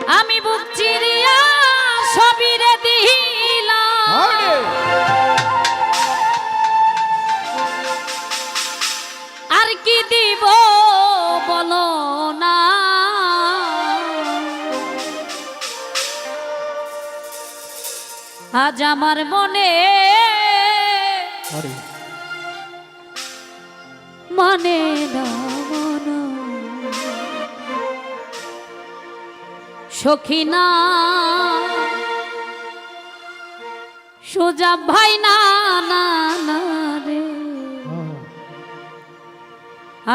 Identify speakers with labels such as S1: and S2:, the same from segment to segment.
S1: আমি বুক চিরিয়া সবিরে দিলাম আর কি দিব বলো না আজ আমার মনে মানে না সখিনা সোজা ভাই না না না রে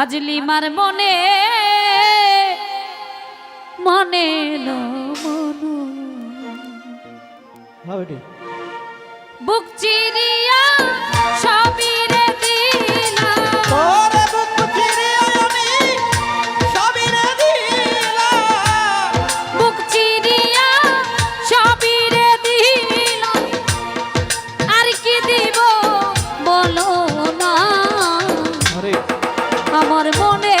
S1: আজ লিমার মনে মনে না বুক চিরিয়া সবিরে দিলাম বুক চিরিয়া সবিরে দিলাম আর কি দিব বলো না আমার মনে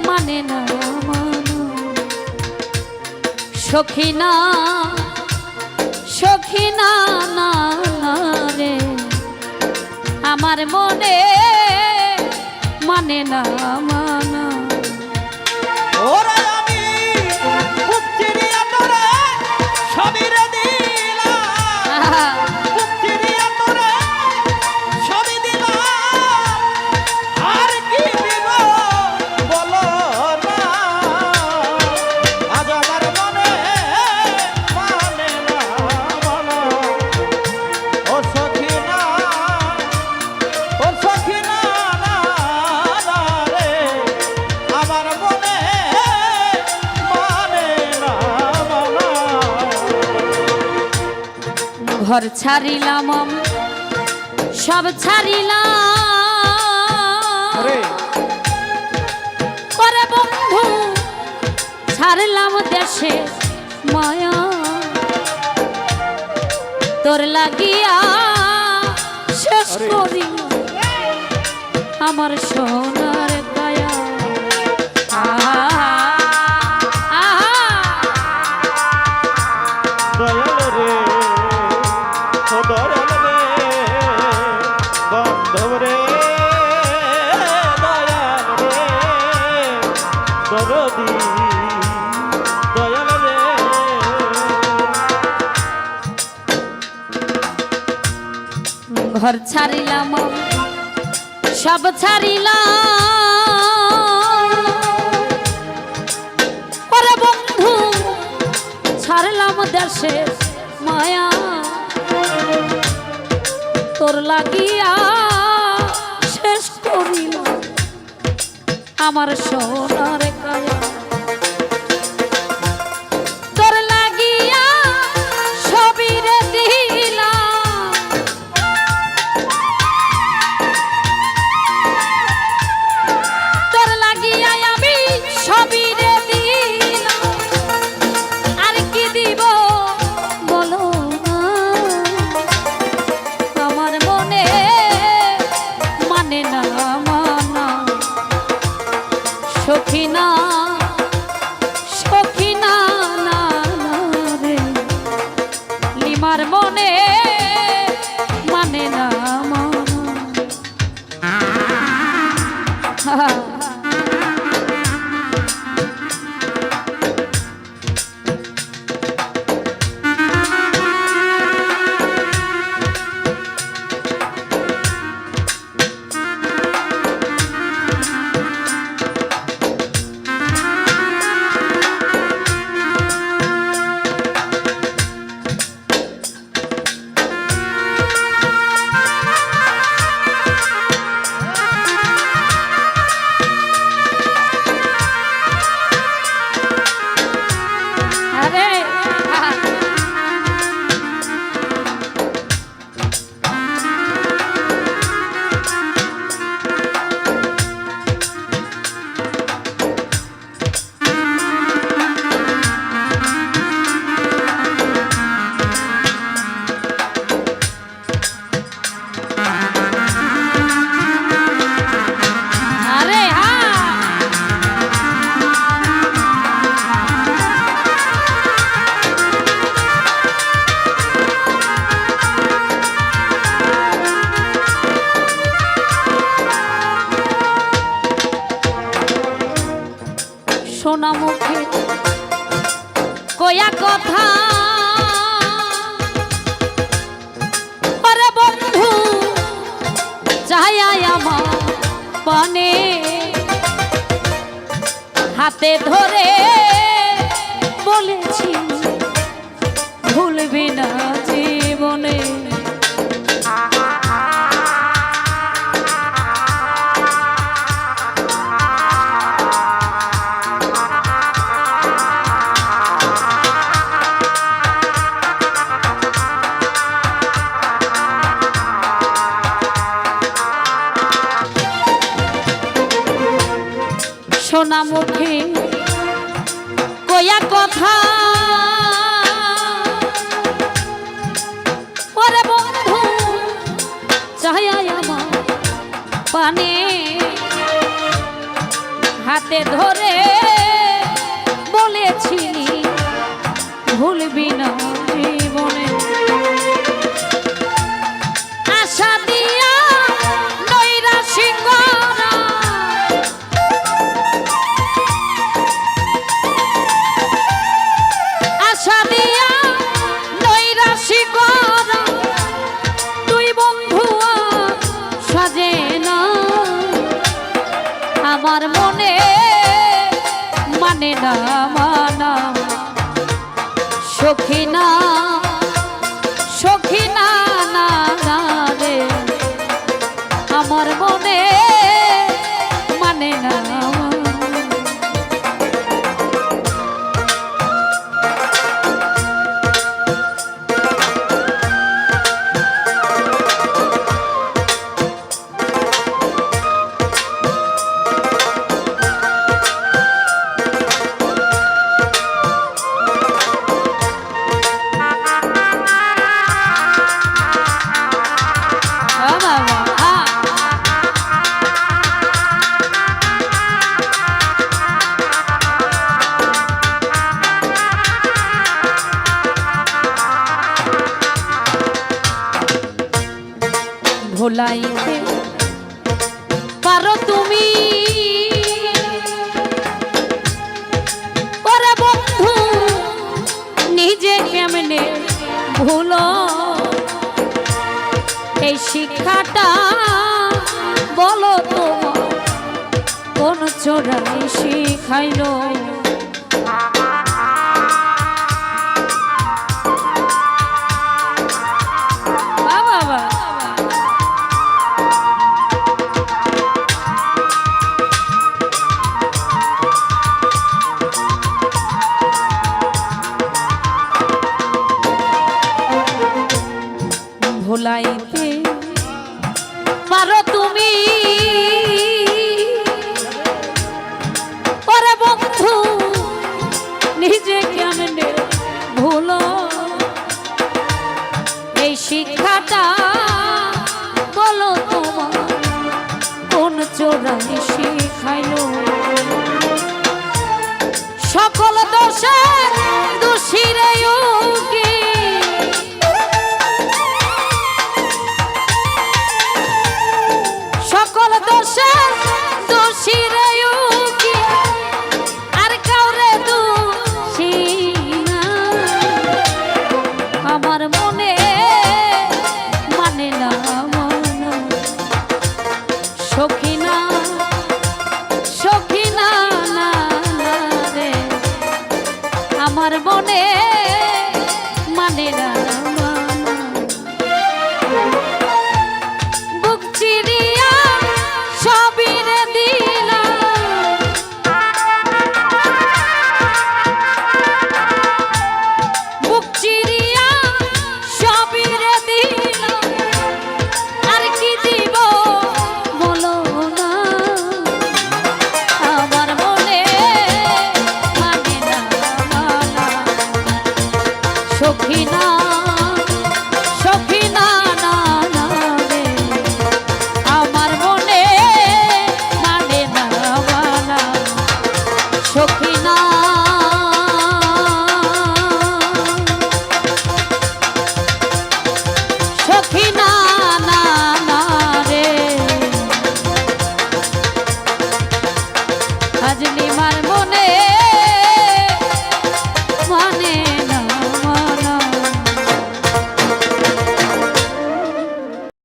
S1: মানে না সখিনা সখিনা না না রে আমার মনে মানে না মানা
S2: ওরে আমি বুক চিরিয়া তোরে সবিরে দিলাম বুক চিরিয়া তোরে সবই দিলাম আর কি দিব বলো না আজ আমার মনে মানে না বলো ও সখিনা না না রে আমার মনে মানে না বলো
S1: ঘর ছাড়িলাম সব ছাড়িলাম করে বন্ধু ছাড়লাম দেশে মায়া তোর লাগিয়া শেষ করি আমার সোনার কায়া
S2: দয়াল রে ও দয়াল রে বান্ধব রে দয়াল রে দরদি দয়াল রে
S1: ঘর ছাড়িলাম সব ছাড়িলাম ওরে বন্ধু ছাড়লাম দেশে মায়া তোর লাগিয়া শেষ করিল আমার সোনার কায়া তোর লাগিয়া সবিরে দিলাম তোর লাগিয়া আমি সবিরে দিলাম আর কি দিব বলো না আমার মনে মানে না মানা সখিনা সখিনা না না রে লিমার মনে মানে না মানা শোনা মুখে কয়া কথা ওরে বন্ধু চাই আমার পানে হাতে ধরে বলেছি ভুলবি না জীবনে শোনা মুখে কয়া কথা ওরে বন্ধু চাই আমার পানে হাতে ধরে বলেছিলি ভুলবি না জীবনে আশা দিয়া নৈরা সিংহরা আশা দিয়া নৈরা সিংহরা তুই বন্ধু সাজে না আমার মনে মানে না মানা সখী না সখী না না না রে আমার মনে মানে না ভোলাইতে পারো তুমি ওরে বন্ধু নিজে কেমনে ভুলো এই শিক্ষাটা বলো তোমার কোন চোরাই শিখাইলো